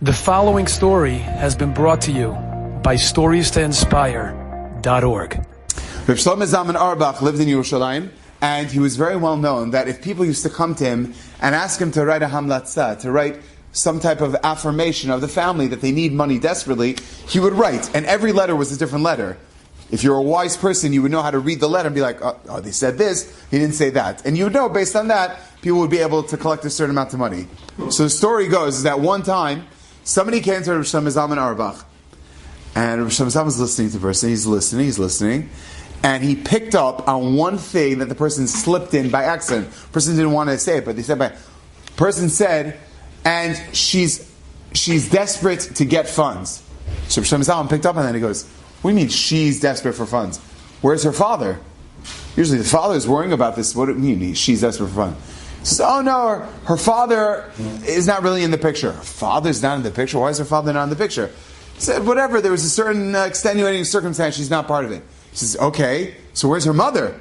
The following story has been brought to you by StoriesToInspire.org. Rabbi Zalman Auerbach lived in Yerushalayim, and he was very well known that if people used to come to him and ask him to write a hamlatza, to write some type of affirmation of the family that they need money desperately, he would write, and every letter was a different letter. If you're a wise person, you would know how to read the letter and be like, oh, they said this, he didn't say that. And you would know, based on that, people would be able to collect a certain amount of money. So the story goes is that one time, somebody came to Rabbi Zalman Auerbach, and Rabbi Zalman was listening to the person. He's listening, and he picked up on one thing that the person slipped in by accident. The person didn't want to say it, but they said, person said, and she's desperate to get funds. So Rabbi Zalman picked up on that, and he goes, what do you mean she's desperate for funds? Where's her father? Usually the father is worrying about this. What do you mean she's desperate for funds? He says, oh no, her father is not really in the picture. Her father's not in the picture? Why is her father not in the picture? He said, whatever, there was a certain extenuating circumstance, she's not part of it. He says, okay, so where's her mother?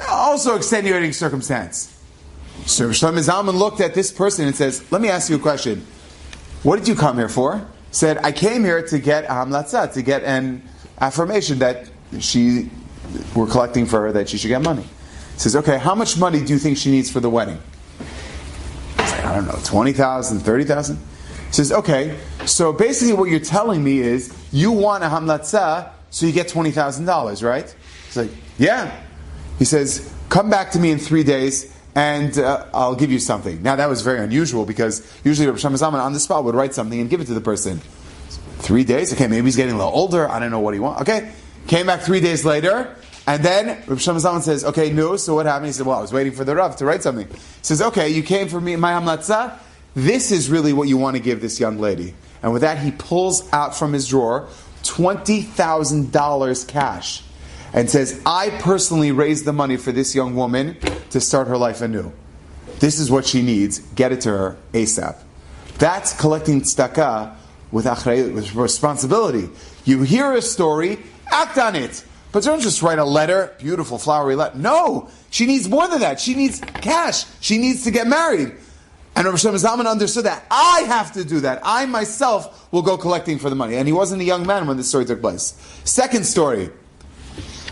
Also extenuating circumstance. So Shlomo Zalman looked at this person and says, let me ask you a question. What did you come here for? He said, I came here to get a hamlatza, to get an affirmation that we're collecting for her, that she should get money. He says, okay, how much money do you think she needs for the wedding? He's like, I don't know, 20,000, 30,000? He says, okay, so basically what you're telling me is you want a hamlatza, so you get $20,000, right? He's like, yeah. He says, come back to me in 3 days and I'll give you something. Now that was very unusual because usually Rabbi Zalman on the spot would write something and give it to the person. 3 days? Okay, maybe he's getting a little older. I don't know what he wants. Okay, came back 3 days later. And then Rabbi Zalman says, okay, no, so what happened? He said, well, I was waiting for the Rav to write something. He says, okay, you came for me, my hamlatza. This is really what you want to give this young lady. And with that, he pulls out from his drawer $20,000 cash and says, I personally raised the money for this young woman to start her life anew. This is what she needs. Get it to her ASAP. That's collecting tzedakah with achrayut, with responsibility. You hear a story, act on it. But don't just write a letter, beautiful flowery letter. No, she needs more than that. She needs cash. She needs to get married. And Rabbi Zalman understood that. I have to do that. I myself will go collecting for the money. And he wasn't a young man when this story took place. Second story.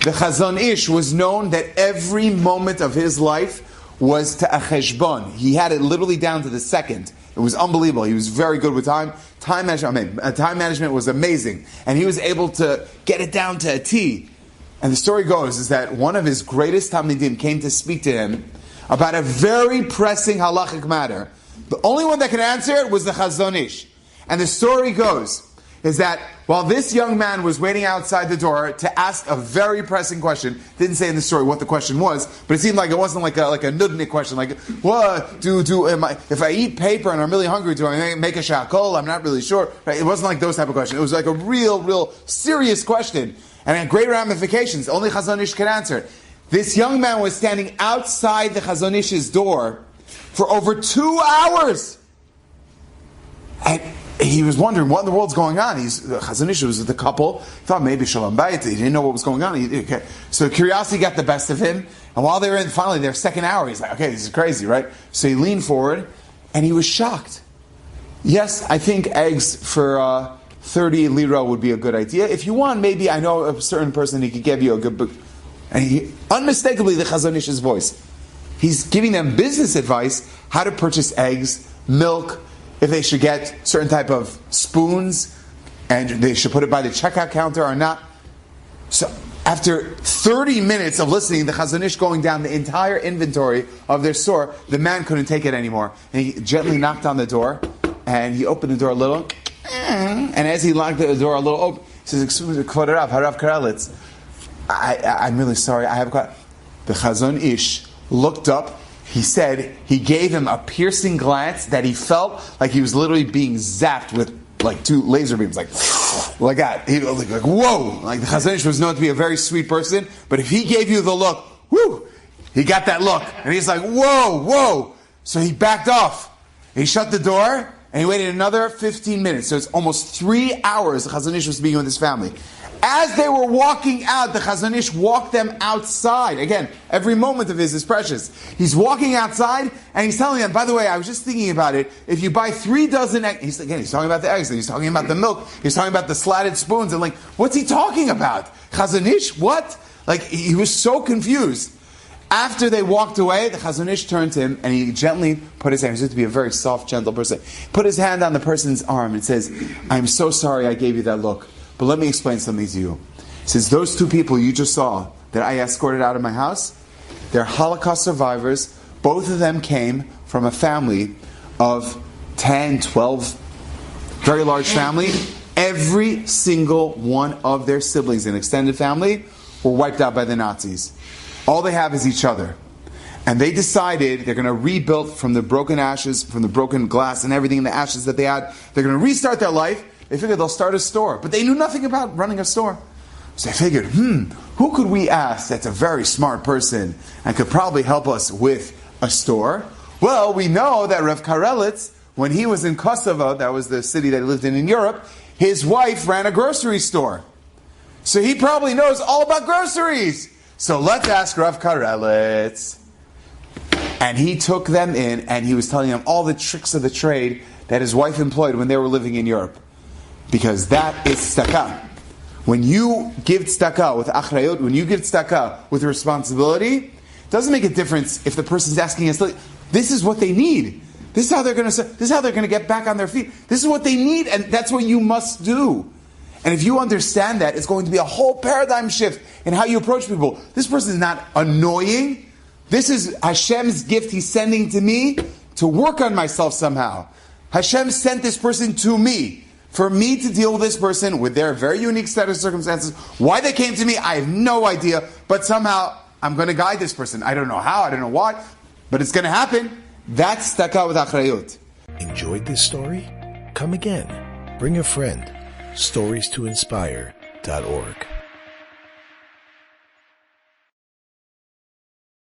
The Chazon Ish was known that every moment of his life was to a cheshbon. He had it literally down to the second. It was unbelievable. He was very good with time. Time management was amazing. And he was able to get it down to a T. And the story goes is that one of his greatest talmidim came to speak to him about a very pressing halachic matter. The only one that could answer it was the Chazon Ish. And the story goes is that while this young man was waiting outside the door to ask a very pressing question, didn't say in the story what the question was, but it seemed like it wasn't like a nudnik question, like, what if I eat paper and I'm really hungry, do I make a shakol? I'm not really sure. Right? It wasn't like those type of questions. It was like a real serious question. And it had great ramifications. Only Chazon Ish could answer it. This young man was standing outside the Chazon Ish's door for over 2 hours. And he was wondering what in the world's going on. Chazon Ish was with the couple. He thought maybe Shalom Bayit. He didn't know what was going on. So curiosity got the best of him. And while they were in finally their second hour, he's like, okay, this is crazy, right? So he leaned forward and he was shocked. Yes, I think eggs for 30 lira would be a good idea. If you want, maybe I know a certain person he could give you a good book. And unmistakably the Chazon Ish's voice. He's giving them business advice, how to purchase eggs, milk, if they should get certain type of spoons, and they should put it by the checkout counter or not. So after 30 minutes of listening, the Chazon Ish going down the entire inventory of their store, the man couldn't take it anymore. And he gently knocked on the door, and he opened the door a little, and as he locked the door a little open, he says, excuse me, Kvod Rav, Harav Karelitz, I'm really sorry, I have a question. The Chazon Ish looked up. He said he gave him a piercing glance that he felt like he was literally being zapped with like 2 laser beams, like that. He was like, whoa! Like the Chazon Ish was known to be a very sweet person, but if he gave you the look, whoo, he got that look, and he's like, whoa! So he backed off. He shut the door and he waited another 15 minutes. So it's almost 3 hours the Chazon Ish was speaking with his family. As they were walking out, the Chazon Ish walked them outside. Again, every moment of his is precious. He's walking outside, and he's telling them, by the way, I was just thinking about it, if you buy 3 dozen eggs, he's talking about the eggs, and he's talking about the milk, he's talking about the slatted spoons, and what's he talking about? Chazon Ish, what? He was so confused. After they walked away, the Chazon Ish turned to him, and he gently put his hand, he used to be a very soft, gentle person, put his hand on the person's arm and says, I'm so sorry I gave you that look. But let me explain something to you. He says, those 2 people you just saw that I escorted out of my house, they're Holocaust survivors. Both of them came from a family of 10, 12, very large family. Every single one of their siblings in extended family were wiped out by the Nazis. All they have is each other. And they decided they're going to rebuild from the broken ashes, from the broken glass and everything in the ashes that they had. They're going to restart their life. They figured they'll start a store. But they knew nothing about running a store. So they figured, who could we ask that's a very smart person and could probably help us with a store? Well, we know that Rav Karelitz, when he was in Kosovo, that was the city that he lived in Europe, his wife ran a grocery store. So he probably knows all about groceries. So let's ask Rav Karelitz. And he took them in and he was telling them all the tricks of the trade that his wife employed when they were living in Europe. Because that is tzedakah. When you give tzedakah with achrayut, when you give tzedakah with responsibility, it doesn't make a difference if the person's asking us. This is what they need. This is how they're going to get back on their feet. This is what they need, and that's what you must do. And if you understand that, it's going to be a whole paradigm shift in how you approach people. This person is not annoying. This is Hashem's gift He's sending to me to work on myself somehow. Hashem sent this person to me for me to deal with this person with their very unique set of circumstances. Why they came to me, I have no idea. But somehow, I'm going to guide this person. I don't know how, I don't know why, but it's going to happen. That's tzedakah with achrayut. Enjoyed this story? Come again. Bring a friend. StoriesToInspire.org